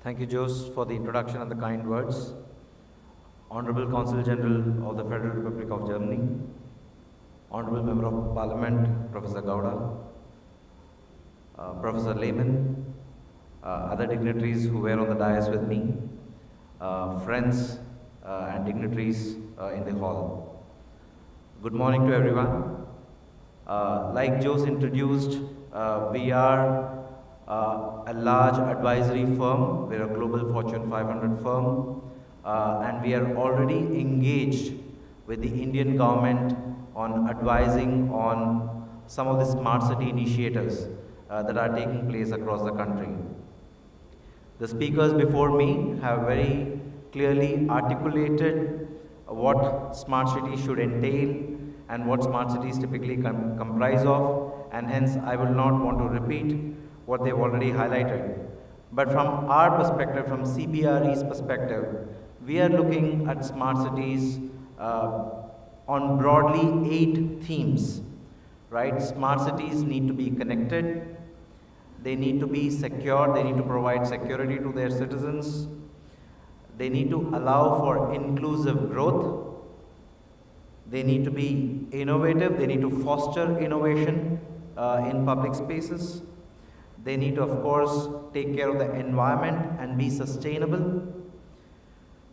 Thank you, Jose, for the introduction and the kind words. Honorable Consul General of the Federal Republic of Germany, Honorable Member of Parliament, Professor Gowda, Professor Lehman, other dignitaries who were on the dais with me, friends and dignitaries in the hall. Good morning to everyone. Like Jose introduced, we are a large advisory firm. We're a global Fortune 500 firm, and we are already engaged with the Indian government on advising on some of the smart city initiatives that are taking place across the country. The speakers before me have very clearly articulated what smart cities should entail and what smart cities typically comprise of, and hence I will not want to repeat what they've already highlighted. But from our perspective, from CBRE's perspective, we are looking at smart cities on broadly 8 themes, right? Smart cities need to be connected, they need to be secure, they need to provide security to their citizens, they need to allow for inclusive growth, they need to be innovative, they need to foster innovation in public spaces, they need to, of course, take care of the environment and be sustainable.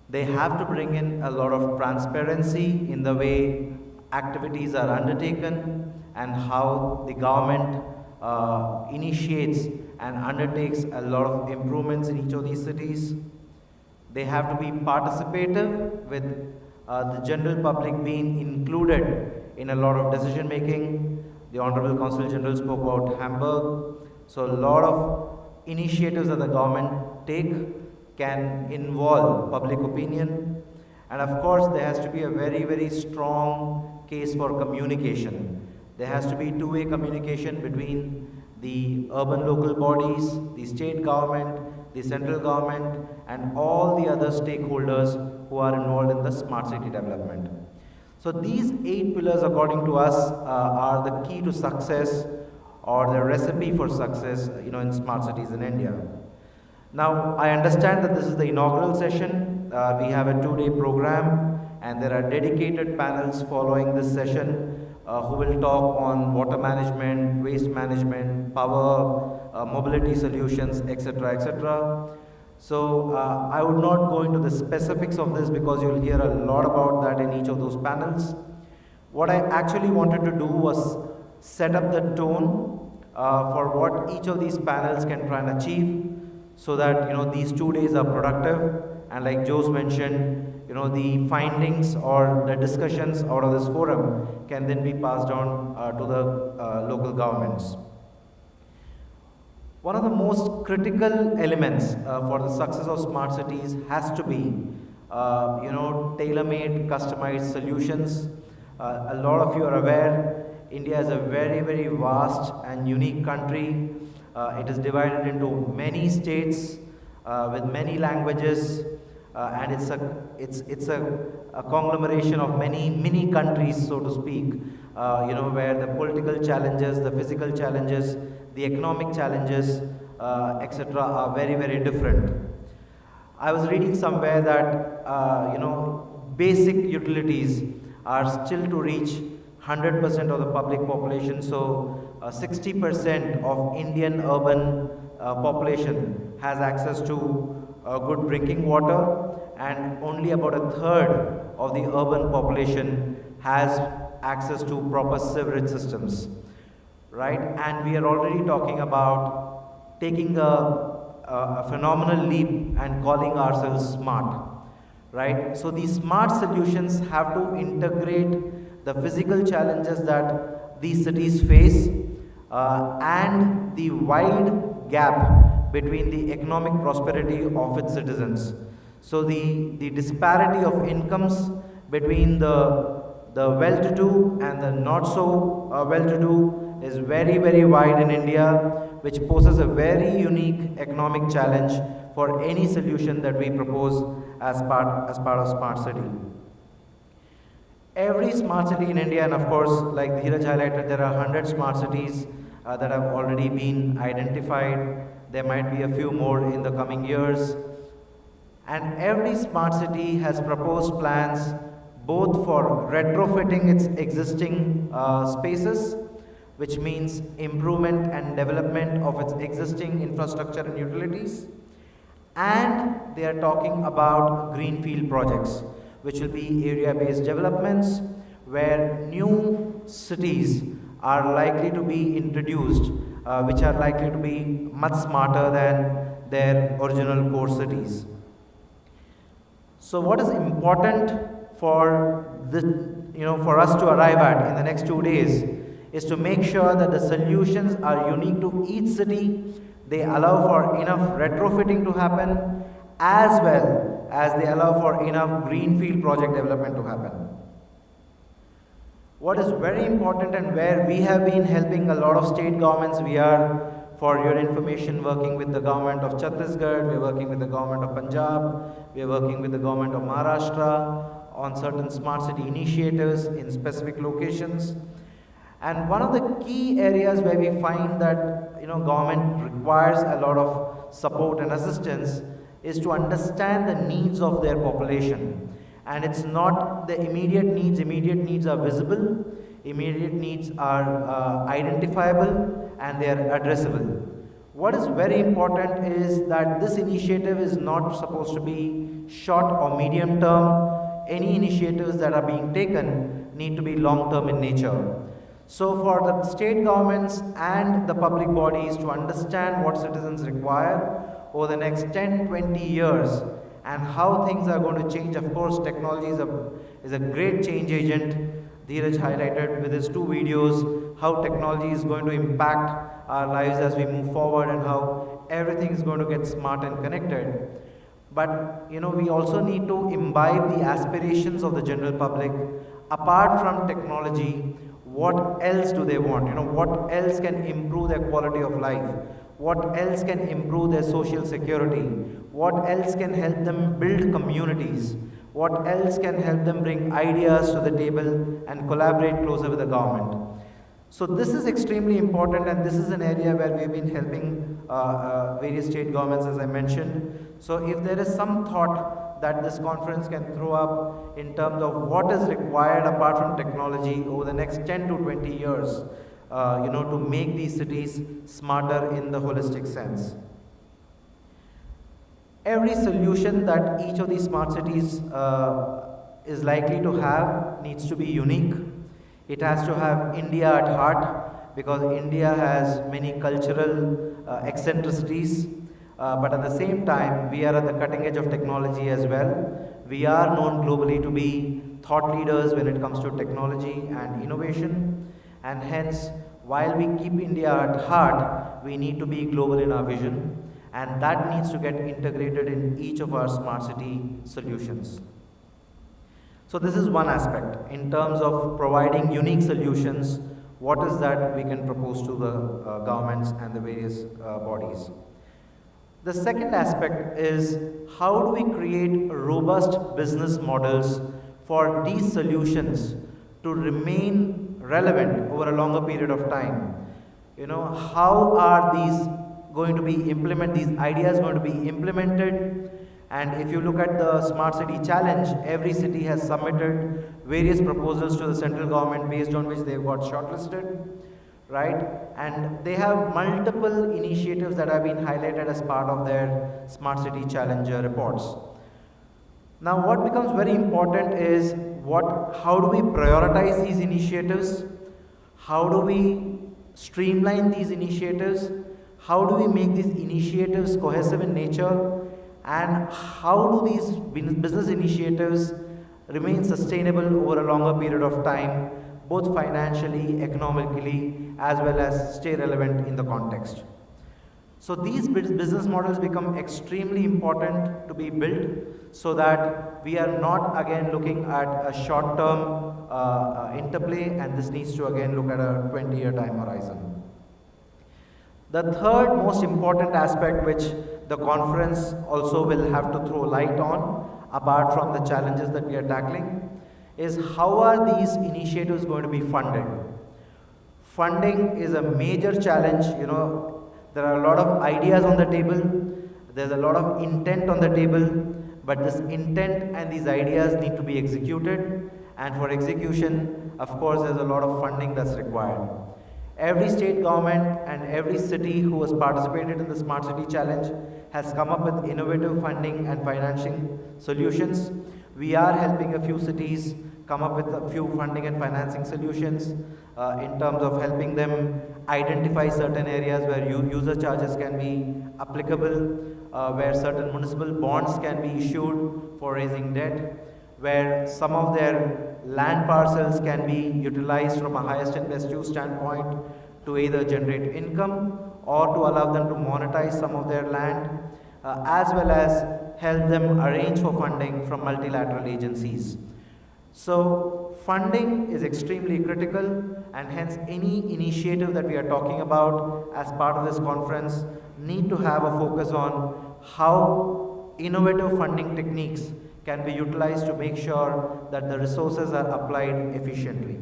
They have to bring in a lot of transparency in the way activities are undertaken and how the government initiates and undertakes a lot of improvements in each of these cities. They have to be participative, with the general public being included in a lot of decision making. The Honorable Consul General spoke about Hamburg. So a lot of initiatives that the government take can involve public opinion. And of course, there has to be a very, very strong case for communication. There has to be two-way communication between the urban local bodies, the state government, the central government, and all the other stakeholders who are involved in the smart city development. So these 8 pillars, according to us, are the key to success, or the recipe for success, in smart cities in India. Now, I understand that this is the inaugural session. We have a 2-day program, and there are dedicated panels following this session who will talk on water management, waste management, power, mobility solutions, etc., etc. So, I would not go into the specifics of this because you'll hear a lot about that in each of those panels. What I actually wanted to do was set up the tone for what each of these panels can try and achieve, so that these 2 days are productive, and like Jose mentioned, the findings or the discussions out of this forum can then be passed on to the local governments. One of the most critical elements for the success of smart cities has to be tailor-made, customized solutions. A lot of you are aware, India is a very, very vast and unique country. It is divided into many states with many languages, and it's a conglomeration of many mini countries, so to speak. Where the political challenges, the physical challenges, the economic challenges, etc., are very, very different. I was reading somewhere that basic utilities are still to reach 100% of the public population. So 60% of Indian urban population has access to good drinking water, and only about a third of the urban population has access to proper sewerage systems, right? And we are already talking about taking a phenomenal leap and calling ourselves smart, right? So these smart solutions have to integrate the physical challenges that these cities face and the wide gap between the economic prosperity of its citizens. So the disparity of incomes between the well-to-do and the not so well-to-do is very, very wide in India, which poses a very unique economic challenge for any solution that we propose as part of smart city. Every smart city in India, and of course, like Dheeraj highlighted, there are 100 smart cities that have already been identified. There might be a few more in the coming years. And every smart city has proposed plans both for retrofitting its existing spaces, which means improvement and development of its existing infrastructure and utilities, and they are talking about greenfield projects, which will be area-based developments where new cities are likely to be introduced, which are likely to be much smarter than their original core cities. So what is important for for us to arrive at in the next 2 days is to make sure that the solutions are unique to each city. They allow for enough retrofitting to happen, as well as they allow for enough greenfield project development to happen. What is very important, and where we have been helping a lot of state governments, we are, for your information, working with the government of Chhattisgarh, we are working with the government of Punjab, we are working with the government of Maharashtra on certain smart city initiatives in specific locations. And one of the key areas where we find that government requires a lot of support and assistance is to understand the needs of their population. And it's not the immediate needs are visible, immediate needs are identifiable, and they are addressable. What is very important is that this initiative is not supposed to be short or medium term. Any initiatives that are being taken need to be long term in nature. So for the state governments and the public bodies to understand what citizens require over the next 10, 20 years and how things are going to change, of course, technology is a great change agent. Dheeraj highlighted with his 2 videos how technology is going to impact our lives as we move forward and how everything is going to get smart and connected. But we also need to imbibe the aspirations of the general public. Apart from technology, what else do they want? What else can improve their quality of life? What else can improve their social security? What else can help them build communities? What else can help them bring ideas to the table and collaborate closer with the government? So this is extremely important, and this is an area where we've been helping various state governments, as I mentioned. So if there is some thought that this conference can throw up in terms of what is required apart from technology over the next 10 to 20 years, to make these cities smarter in the holistic sense. Every solution that each of these smart cities is likely to have needs to be unique. It has to have India at heart, because India has many cultural eccentricities, but at the same time, we are at the cutting edge of technology as well. We are known globally to be thought leaders when it comes to technology and innovation, and hence, while we keep India at heart, we need to be global in our vision, and that needs to get integrated in each of our smart city solutions. So this is one aspect in terms of providing unique solutions. What is that we can propose to the governments and the various bodies? The second aspect is how do we create robust business models for these solutions to remain relevant over a longer period of time? How are these going to be implemented, these ideas going to be implemented? And if you look at the Smart City Challenge, every city has submitted various proposals to the central government based on which they've got shortlisted, right? And they have multiple initiatives that have been highlighted as part of their Smart City Challenge reports. Now, what becomes very important is how do we prioritize these initiatives? How do we streamline these initiatives? How do we make these initiatives cohesive in nature? And how do these business initiatives remain sustainable over a longer period of time, both financially, economically, as well as stay relevant in the context? So these business models become extremely important to be built so that we are not again looking at a short-term interplay, and this needs to again look at a 20-year time horizon. The third most important aspect which the conference also will have to throw light on, apart from the challenges that we are tackling, is how are these initiatives going to be funded? Funding is a major challenge. There are a lot of ideas on the table, there's a lot of intent on the table, but this intent and these ideas need to be executed, and for execution, of course, there's a lot of funding that's required. Every state government and every city who has participated in the Smart City Challenge has come up with innovative funding and financing solutions. We are helping a few cities come up with a few funding and financing solutions in terms of helping them identify certain areas where user charges can be applicable, where certain municipal bonds can be issued for raising debt, where some of their land parcels can be utilized from a highest and best use standpoint to either generate income or to allow them to monetize some of their land, as well as help them arrange for funding from multilateral agencies. So funding is extremely critical, and hence any initiative that we are talking about as part of this conference need to have a focus on how innovative funding techniques can be utilized to make sure that the resources are applied efficiently.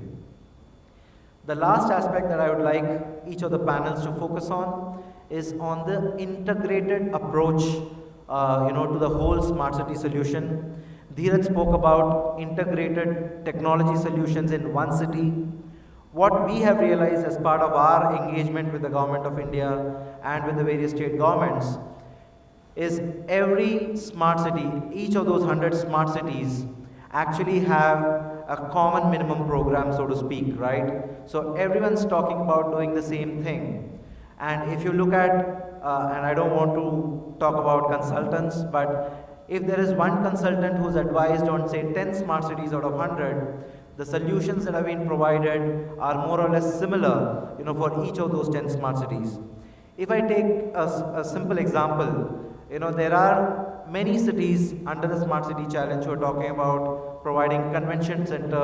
The last aspect that I would like each of the panels to focus on is on the integrated approach to the whole smart city solution. Dheeraj spoke about integrated technology solutions in one city. What we have realized as part of our engagement with the Government of India and with the various state governments is every smart city, each of those 100 smart cities actually have a common minimum program, so to speak, right? So everyone's talking about doing the same thing. And if you look at, and I don't want to talk about consultants, but if there is one consultant who's advised on, say, 10 smart cities out of 100, the solutions that have been provided are more or less similar, for each of those 10 smart cities. If I take a simple example, there are many cities under the Smart City Challenge who are talking about providing convention center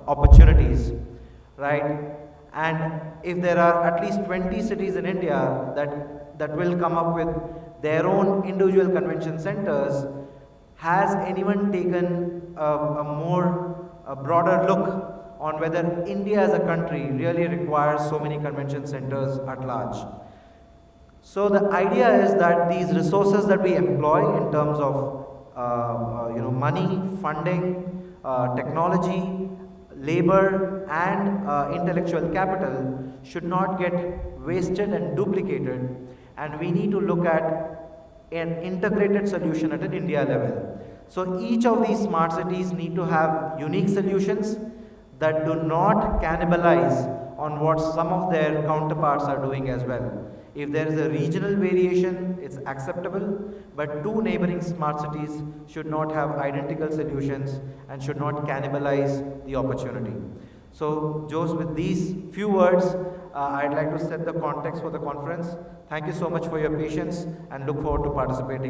opportunities, right? And if there are at least 20 cities in India that will come up with their own individual convention centers, has anyone taken a broader look on whether India as a country really requires so many convention centers at large? So the idea is that these resources that we employ in terms of money, funding, technology, labor, and intellectual capital should not get wasted and duplicated, and we need to look at an integrated solution at an India level. So each of these smart cities need to have unique solutions that do not cannibalize on what some of their counterparts are doing as well. If there is a regional variation, it's acceptable, but two neighboring smart cities should not have identical solutions and should not cannibalize the opportunity. So, Jose, with these few words, I'd like to set the context for the conference. Thank you so much for your patience and look forward to participating.